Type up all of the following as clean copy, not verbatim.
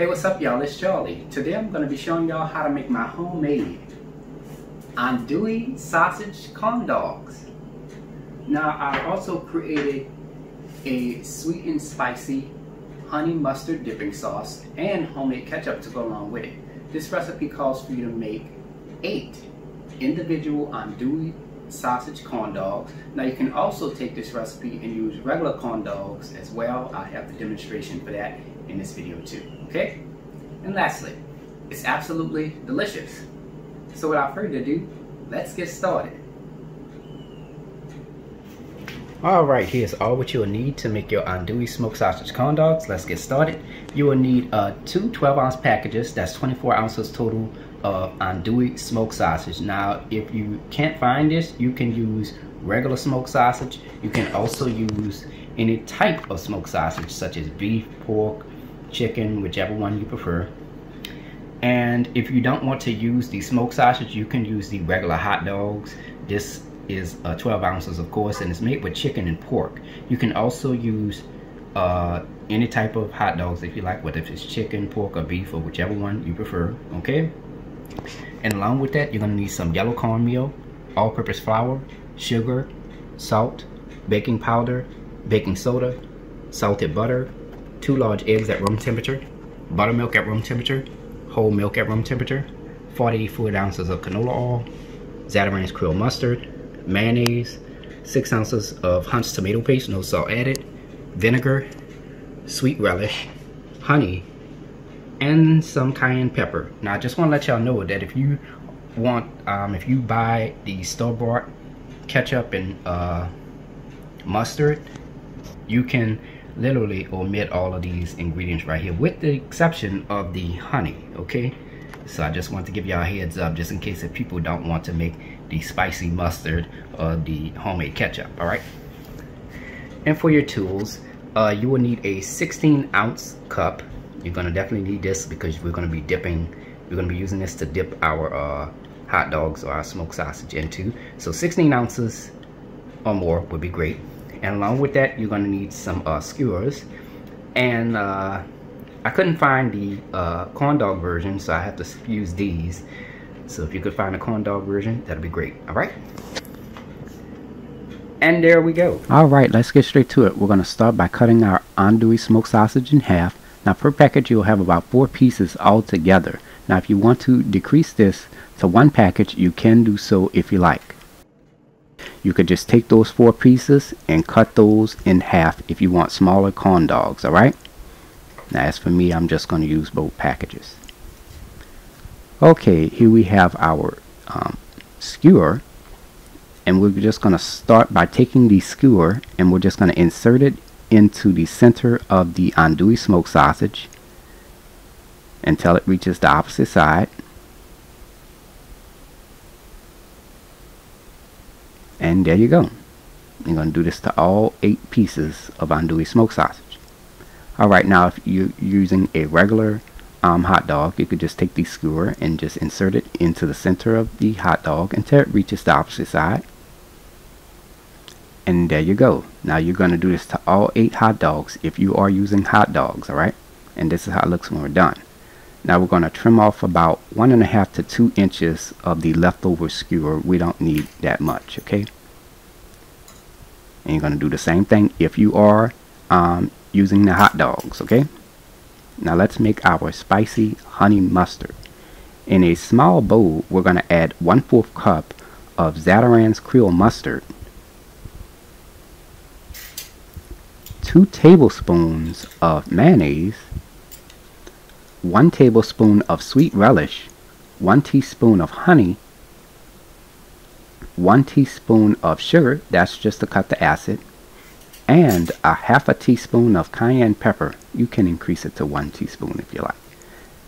Hey, what's up y'all, it's Charlie. Today I'm going to be showing y'all how to make my homemade Andouille Sausage Corn dogs. Now I also created a sweet and spicy honey mustard dipping sauce and homemade ketchup to go along with it. This recipe calls for you to make 8 individual Andouille sausage corn dogs. Now you can also take this recipe and use regular corn dogs as well. I have the demonstration for that in this video too, okay? And lastly, it's absolutely delicious. So without further ado, let's get started. Alright, here's all what you will need to make your Andouille smoked sausage corn dogs. Let's get started. You will need 2 12-ounce packages, that's 24 ounces total of Andouille smoked sausage. Now if you can't find this, you can use regular smoked sausage. You can also use any type of smoked sausage such as beef, pork, chicken, whichever one you prefer. And if you don't want to use the smoked sausage, you can use the regular hot dogs. This is 12 ounces of course, and it's made with chicken and pork. You can also use any type of hot dogs if you like, whether it's chicken, pork, or beef, or whichever one you prefer, okay? And along with that, you're going to need some yellow cornmeal, all-purpose flour, sugar, salt, baking powder, baking soda, salted butter, 2 large eggs at room temperature, buttermilk at room temperature, whole milk at room temperature, 40 fluid ounces of canola oil, Zatarain's Creole mustard, mayonnaise, 6 ounces of Hunt's tomato paste, no salt added, vinegar, sweet relish, honey, and some cayenne pepper. Now I just want to let y'all know that if you want, if you buy the store-bought ketchup and mustard, you can literally omit all of these ingredients right here, with the exception of the honey, okay? So I just want to give y'all a heads up, just in case if people don't want to make the spicy mustard or the homemade ketchup, all right? And for your tools, you will need a 16-ounce cup. You're gonna definitely need this because we're gonna be using this to dip our hot dogs or our smoked sausage into. So 16 ounces or more would be great. And along with that, you're gonna need some skewers. And I couldn't find the corn dog version, so I have to use these. So if you could find a corn dog version, that'd be great, all right? And there we go. All right, let's get straight to it. We're gonna start by cutting our Andouille smoked sausage in half. Now per package, you'll have about 4 pieces all together. Now if you want to decrease this to 1 package, you can do so if you like. You could just take those 4 pieces and cut those in half if you want smaller corn dogs, alright? Now as for me, I'm just going to use both packages. Okay, here we have our skewer, and we're just going to start by taking the skewer and we're just going to insert it into the center of the Andouille smoked sausage until it reaches the opposite side. And there you go. You're going to do this to all 8 pieces of Andouille smoked sausage. Alright, now if you're using a regular hot dog, you could just take the skewer and just insert it into the center of the hot dog until it reaches the opposite side. And there you go. Now you're going to do this to all 8 hot dogs if you are using hot dogs, alright? And this is how it looks when we're done. Now we're going to trim off about 1.5 to 2 inches of the leftover skewer. We don't need that much, okay? And you're going to do the same thing if you are using the hot dogs, okay? Now let's make our spicy honey mustard. In a small bowl, we're going to add 1/4 cup of Zatarain's Creole mustard, 2 tablespoons of mayonnaise, 1 tablespoon of sweet relish, 1 teaspoon of honey, 1 teaspoon of sugar, that's just to cut the acid, and 1/2 teaspoon of cayenne pepper. You can increase it to 1 teaspoon if you like.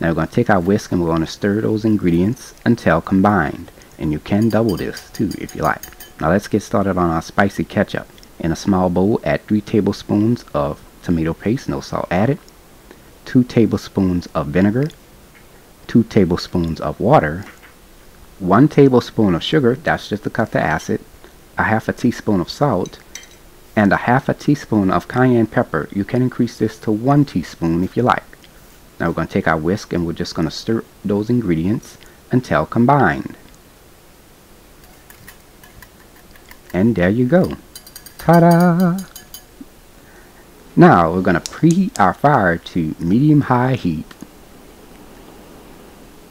Now we're going to take our whisk and we're going to stir those ingredients until combined. And you can double this too if you like. Now let's get started on our spicy ketchup. In a small bowl, add 3 tablespoons of tomato paste, no salt added, 2 tablespoons of vinegar, 2 tablespoons of water, 1 tablespoon of sugar, that's just to cut the acid, 1/2 teaspoon of salt, and 1/2 teaspoon of cayenne pepper. You can increase this to 1 teaspoon if you like. Now we're going to take our whisk and we're just going to stir those ingredients until combined. And there you go. Ta-da! Now we're going to preheat our fire to medium-high heat.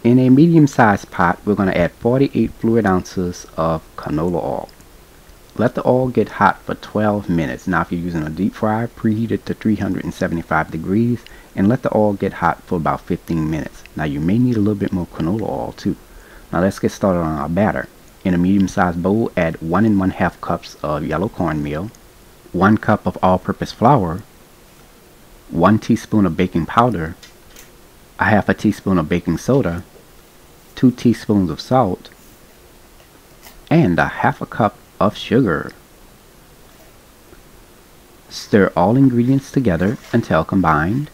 In a medium-sized pot, we're going to add 48 fluid ounces of canola oil. Let the oil get hot for 12 minutes. Now if you're using a deep fryer, preheat it to 375 degrees and let the oil get hot for about 15 minutes. Now you may need a little bit more canola oil too. Now let's get started on our batter. In a medium-sized bowl, add 1 1/2 cups of yellow cornmeal, 1 cup of all-purpose flour, 1 teaspoon of baking powder, 1/2 teaspoon of baking soda, 2 teaspoons of salt, and 1/2 cup of sugar. Stir all ingredients together until combined.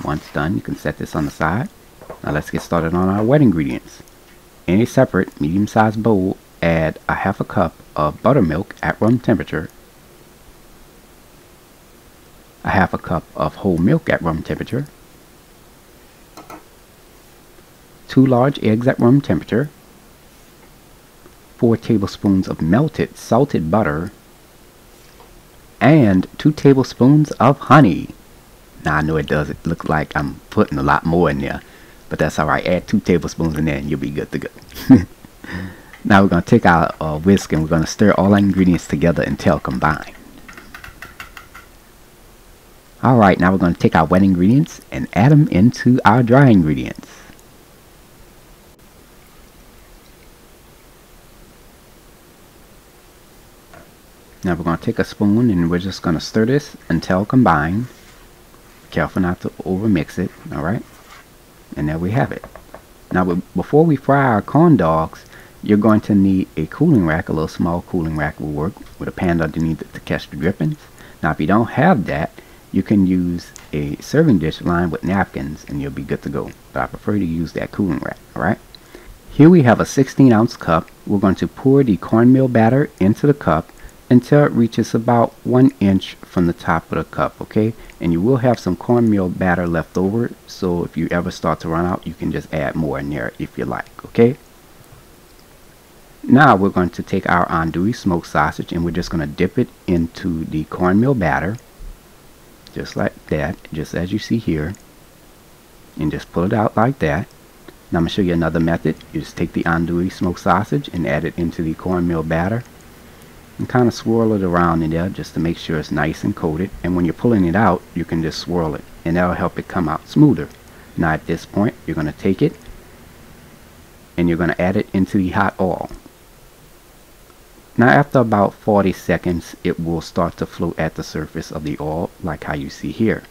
Once done, you can set this on the side. Now let's get started on our wet ingredients. In a separate medium-sized bowl, add 1/2 cup of buttermilk at room temperature, 1/2 cup of whole milk at room temperature, 2 large eggs at room temperature, 4 tablespoons of melted salted butter, and 2 tablespoons of honey. Now I know it does look like I'm putting a lot more in there, but that's alright. Add 2 tablespoons in there and you'll be good to go. Now we're going to take our whisk and we're going to stir all our ingredients together until combined. Alright, now we're going to take our wet ingredients and add them into our dry ingredients. Now we're going to take a spoon and we're just going to stir this until combined. Careful not to over mix it. Alright, and there we have it. Now before we fry our corn dogs, you're going to need a cooling rack. A little small cooling rack will work, with a pan underneath it to catch the drippings. Now if you don't have that, you can use a serving dish lined with napkins and you'll be good to go. But I prefer to use that cooling rack. Alright, here we have a 16-ounce cup. We're going to pour the cornmeal batter into the cup until it reaches about 1 inch from the top of the cup, okay? And you will have some cornmeal batter left over, so if you ever start to run out, you can just add more in there if you like, okay? Now we're going to take our andouille smoked sausage and we're just going to dip it into the cornmeal batter, just like that, just as you see here, and just pull it out like that. Now I'm going to show you another method. You just take the andouille smoked sausage and add it into the cornmeal batter and kind of swirl it around in there just to make sure it's nice and coated. And when you're pulling it out, you can just swirl it and that'll help it come out smoother. Now at this point, you're going to take it and you're going to add it into the hot oil. Now after about 40 seconds, it will start to float at the surface of the oil like how you see here.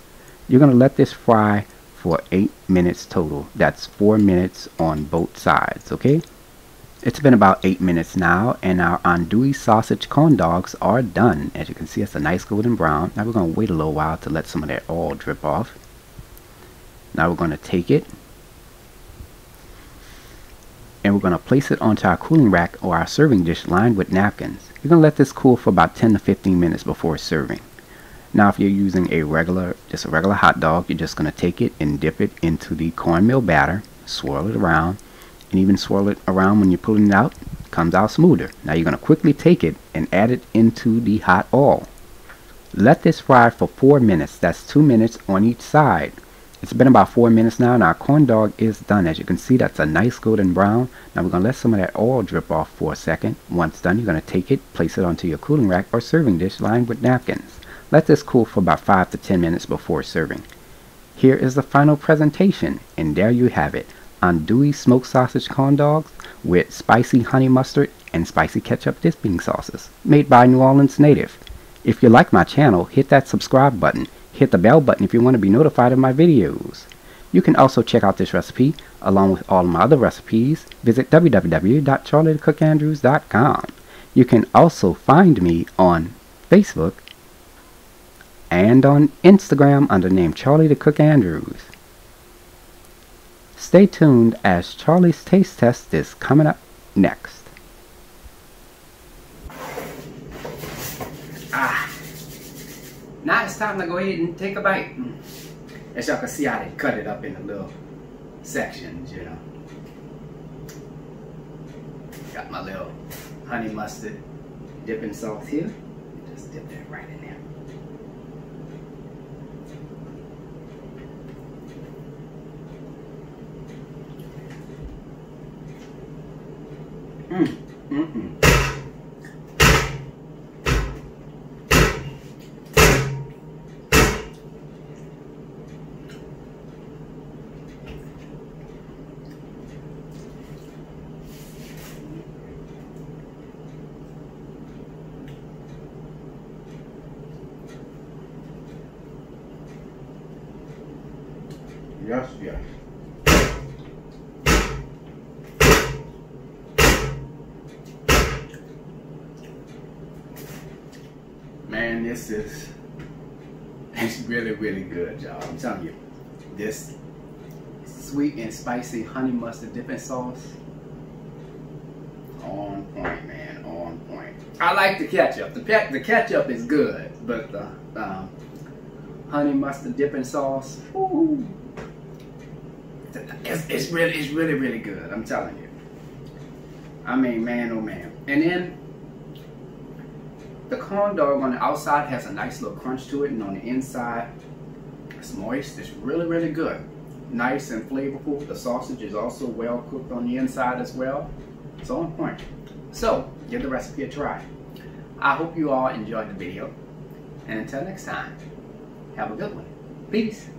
You're going to let this fry for 8 minutes total. That's 4 minutes on both sides, okay? It's been about 8 minutes now, and our andouille sausage corn dogs are done. As you can see, it's a nice golden brown. Now we're going to wait a little while to let some of that oil drip off. Now we're going to take it, and we're going to place it onto our cooling rack or our serving dish lined with napkins. You're going to let this cool for about 10 to 15 minutes before serving. Now if you're using just a regular hot dog, you're just going to take it and dip it into the cornmeal batter, swirl it around, and even swirl it around when you're pulling it out. It comes out smoother. Now you're going to quickly take it and add it into the hot oil. Let this fry for 4 minutes. That's 2 minutes on each side. It's been about 4 minutes now and our corn dog is done. As you can see, that's a nice golden brown. Now we're going to let some of that oil drip off for a second. Once done, you're going to take it, place it onto your cooling rack or serving dish lined with napkins. Let this cool for about 5 to 10 minutes before serving. Here is the final presentation, and there you have it. Andouille smoked sausage corn dogs with spicy honey mustard and spicy ketchup dipping sauces, made by New Orleans native. If you like my channel, hit that subscribe button. Hit the bell button if you want to be notified of my videos. You can also check out this recipe along with all of my other recipes. Visit www.charliethecookandrews.com. You can also find me on Facebook and on Instagram under the name Charlie the Cook Andrews. Stay tuned as Charlie's Taste Test is coming up next. Now it's time to go ahead and take a bite. As y'all can see, I didn't cut it up into little sections, you know. Got my little honey mustard dipping sauce here. Just dip that right in there. Yes, yes. Man, this is, it's really, really good, y'all. I'm telling you, this sweet and spicy honey mustard dipping sauce, on point, man, on point. I like the ketchup. The ketchup is good, but the honey mustard dipping sauce, ooh, it's really, really good. I'm telling you. I mean, man, oh man. And then the corn dog on the outside has a nice little crunch to it, and on the inside, it's moist. It's really, really good. Nice and flavorful. The sausage is also well cooked on the inside as well. It's on point. So, give the recipe a try. I hope you all enjoyed the video. And until next time, have a good one. Peace.